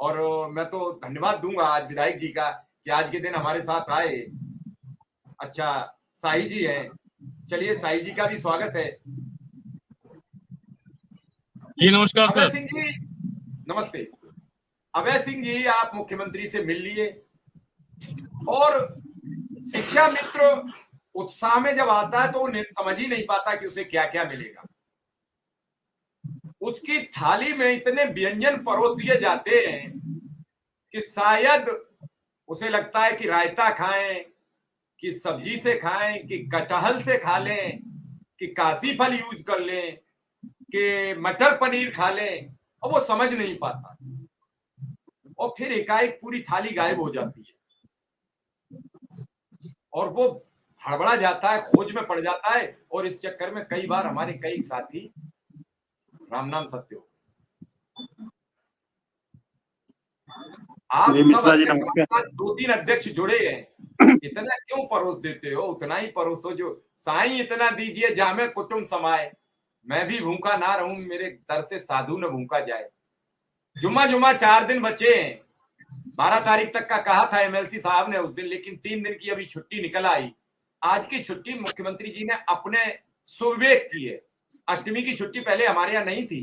और मैं तो धन्यवाद दूंगा आज विधायक जी का कि आज के दिन हमारे साथ आए। अच्छा, साही जी हैं, चलिए साही जी का भी स्वागत है। जी नमस्कार अभय सर। सिंह जी नमस्ते। अभय सिंह जी, आप मुख्यमंत्री से मिल लिए और शिक्षा मित्र उत्साह में जब आता है तो वो समझ ही नहीं पाता कि उसे क्या क्या मिलेगा। उसकी थाली में इतने व्यंजन परोस दिए जाते हैं कि शायद उसे लगता है कि रायता खाएं, कि सब्जी से खाएं, कि कटहल से खा लें, कि काशी फल यूज कर लें, कि मटर पनीर खा लें, और वो समझ नहीं पाता और फिर एकाएक पूरी थाली गायब हो जाती है और वो हड़बड़ा जाता है, खोज में पड़ जाता है। और इस चक्कर में कई बार हमारे कई साथी राम नाम सत्य हो। आप जी सब मिश्रा जी अध्यक्ष, नमस्कार। 2-3 अध्यक्ष जुड़े हैं, इतना क्यों परोस देते हो? उतना ही परोसो जो साईं इतना दीजिए जामे कुटुंब समाए, मैं भी भूखा ना रहूं, मेरे दर से साधु न भूखा जाए। जुम्मा जुम्मा 4 दिन बचे हैं, 12 तारीख तक का कहा था एमएलसी साहब ने उस दिन, लेकिन 3 दिन की अभी छुट्टी निकल आई। आज की छुट्टी मुख्यमंत्री जी ने अपने सुविवेक की है। अष्टमी की छुट्टी पहले हमारे यहाँ नहीं थी,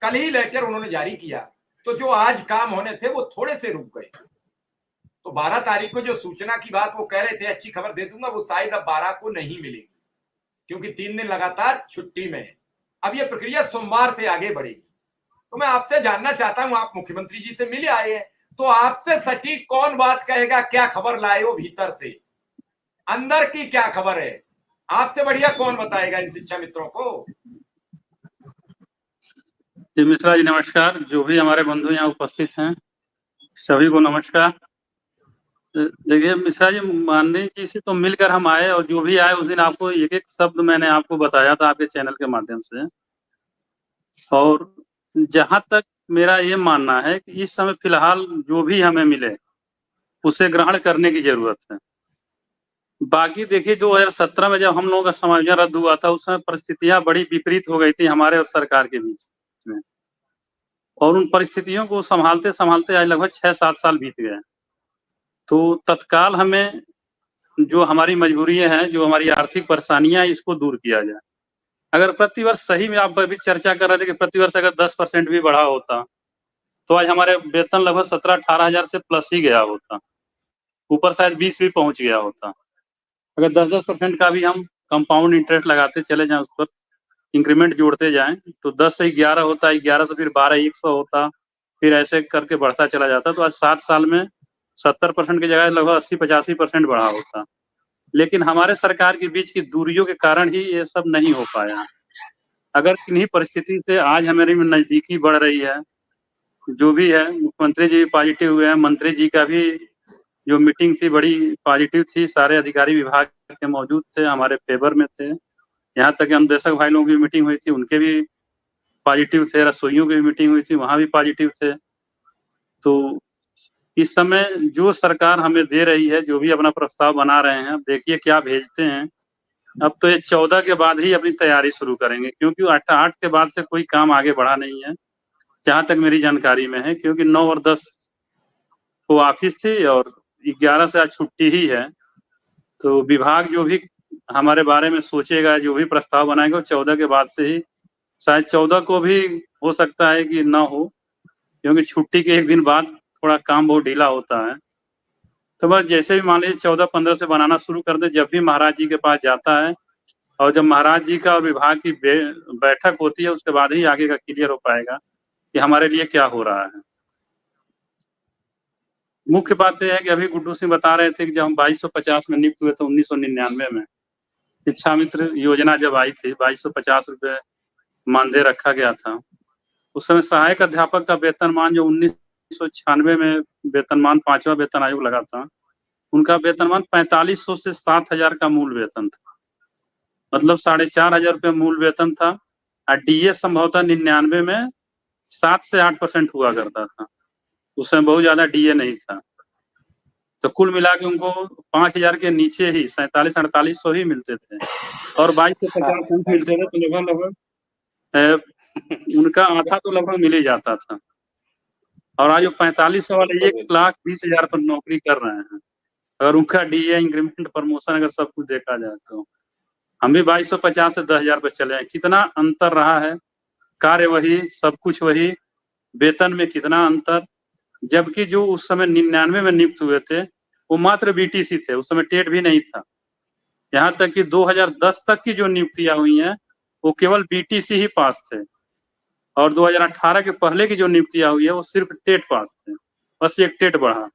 कल ही लेटर उन्होंने जारी किया, तो जो आज काम होने थे वो थोड़े से रुक गए। तो 12 तारीख को जो सूचना की बात वो कह रहे थे अच्छी खबर दे दूंगा, वो शायद अब 12 को नहीं मिलेगी, क्योंकि 3 दिन लगातार छुट्टी में है। अब ये प्रक्रिया सोमवार से आगे बढ़ेगी। तो मैं आपसे जानना चाहता हूं, आप मुख्यमंत्री जी से मिले आए हैं, तो आपसे सटीक कौन बात कहेगा, क्या खबर लाए हो भीतर से, अंदर की क्या खबर है? आपसे बढ़िया कौन बताएगा इन शिक्षा मित्रों को? जी मिश्रा जी नमस्कार। जो भी हमारे बंधु यहाँ उपस्थित हैं सभी को नमस्कार। देखिए मिश्रा जी, माननीय जी से तो मिलकर हम आए और जो भी आए उस दिन आपको एक एक शब्द मैंने आपको बताया था आपके चैनल के माध्यम से। और जहां तक मेरा ये मानना है कि इस समय फिलहाल जो भी हमें मिले उसे ग्रहण करने की जरूरत है। बाकी देखिए 2017 में जब हम लोगों का समायोजन रद्द हुआ था उस समय परिस्थितियां बड़ी विपरीत हो गई थी हमारे और सरकार के बीच में, और उन परिस्थितियों को संभालते संभालते आज लगभग 6-7 साल बीत गए। तो तत्काल हमें जो हमारी मजबूरियां हैं, जो हमारी आर्थिक परेशानियां, इसको दूर किया जाए। अगर प्रतिवर्ष, सही में आप अभी चर्चा कर रहे थे कि प्रतिवर्ष अगर 10% भी बढ़ा होता तो आज हमारे वेतन लगभग 17-18 हजार से प्लस ही गया होता, ऊपर शायद 20 भी पहुंच गया होता। अगर 10-10% का भी हम कंपाउंड इंटरेस्ट लगाते चले जाएं, उस पर इंक्रीमेंट जोड़ते जाएं, तो 10 से 11 होता, 11 से फिर 12-100 होता, फिर ऐसे करके बढ़ता चला जाता। तो आज 7 साल में 70% की जगह लगभग 80-85% बढ़ा होता। लेकिन हमारे सरकार के बीच की दूरियों के कारण ही ये सब नहीं हो पाया। अगर किन्हीं परिस्थिति से आज हमारी नजदीकी बढ़ रही है, जो भी है, मुख्यमंत्री जी भी पॉजिटिव हुए हैं, मंत्री जी का भी जो मीटिंग थी बड़ी पॉजिटिव थी, सारे अधिकारी विभाग के मौजूद थे, हमारे फेवर में थे। यहाँ तक कि अनुदेशक भाई लोगों की मीटिंग हुई थी, उनके भी पॉजिटिव थे। रसोइयों की भी मीटिंग हुई थी, वहां भी पॉजिटिव थे। तो इस समय जो सरकार हमें दे रही है, जो भी अपना प्रस्ताव बना रहे हैं, देखिए क्या भेजते हैं। अब तो ये 14 के बाद ही अपनी तैयारी शुरू करेंगे, क्योंकि 8 के बाद से कोई काम आगे बढ़ा नहीं है जहां तक मेरी जानकारी में है, क्योंकि 9 और 10 को ऑफिस थी और 11 से आज छुट्टी ही है। तो विभाग जो भी हमारे बारे में सोचेगा, जो भी प्रस्ताव बनाएगा, वो 14 के बाद से ही, शायद 14 को भी हो सकता है कि ना हो, क्योंकि छुट्टी के एक दिन बाद थोड़ा काम बहुत ढीला होता है। तो बस जैसे भी मान लीजिए 14-15 से बनाना शुरू कर दे, जब भी महाराज जी के पास जाता है, और जब महाराज जी का और विभाग की बैठक होती है, उसके बाद ही आगे का क्लियर हो पाएगा कि हमारे लिए क्या हो रहा है। मुख्य बात यह है कि अभी गुड्डू सिंह बता रहे थे कि जब हम 2250 में नियुक्त हुए थे 1999 में, शिक्षा मित्र योजना जब आई थी, 2250 रुपये मानदेय रखा गया था। उस समय सहायक अध्यापक का वेतनमान जो 1996 में वेतनमान 5वां वेतन आयोग लगा था, उनका वेतनमान 4500 से 7000 का मूल वेतन था, मतलब 4500 रुपये मूल वेतन था। और डीए संभवतः 99 में 7 से 8% हुआ करता था, उस समय बहुत ज्यादा डीए नहीं था। तो कुल मिला के उनको 5000 के नीचे ही 4700-4800 ही मिलते थे, और 22 से 50 अंक मिलते थे, तो लगभग लगभग उनका आधा तो लगभग मिल ही जाता था। और आज वो 4500 वाले 1,20,000 पर नौकरी कर रहे हैं। अगर उनका डीए इंक्रीमेंट प्रमोशन अगर सब कुछ देखा जाए तो हम भी 2250 से 10,000 पे चले हैं। कितना अंतर रहा है, कार्य वही, सब कुछ वही, वेतन में कितना अंतर। जबकि जो उस समय 99 में नियुक्त हुए थे वो मात्र बीटीसी थे, उस समय टेट भी नहीं था। यहाँ तक कि 2010 तक की जो नियुक्तियां हुई हैं वो केवल बीटीसी ही पास थे, और 2018 के पहले की जो नियुक्तियां हुई है वो सिर्फ टेट पास थे, बस एक टेट बढ़ा।